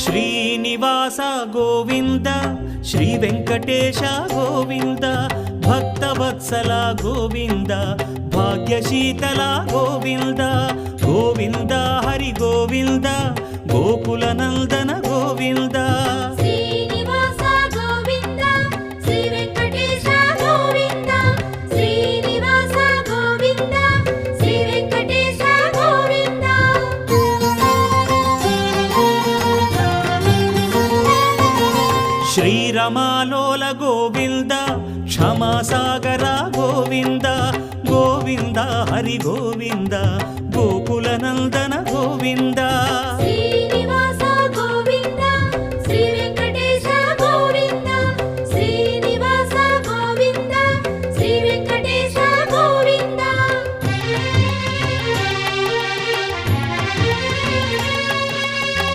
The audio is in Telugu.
శ్రీనివాస గోవింద శ్రీ వెంకటేశ గోవింద భక్తవత్సల గోవింద భాగ్యశీతల గోవింద గోవింద హరి గోవింద గోకుల నందన గోవింద శ్రీనివాస గోవింద శ్రీ వెంకటేశ గోవింద శ్రీనివాస గోవింద శ్రీ వెంకటేశ గోవింద శ్రీరమాలోల గోవింద క్షమాసాగర గోవింద గోవింద హరి గోవింద గోకుల నందన గోవింద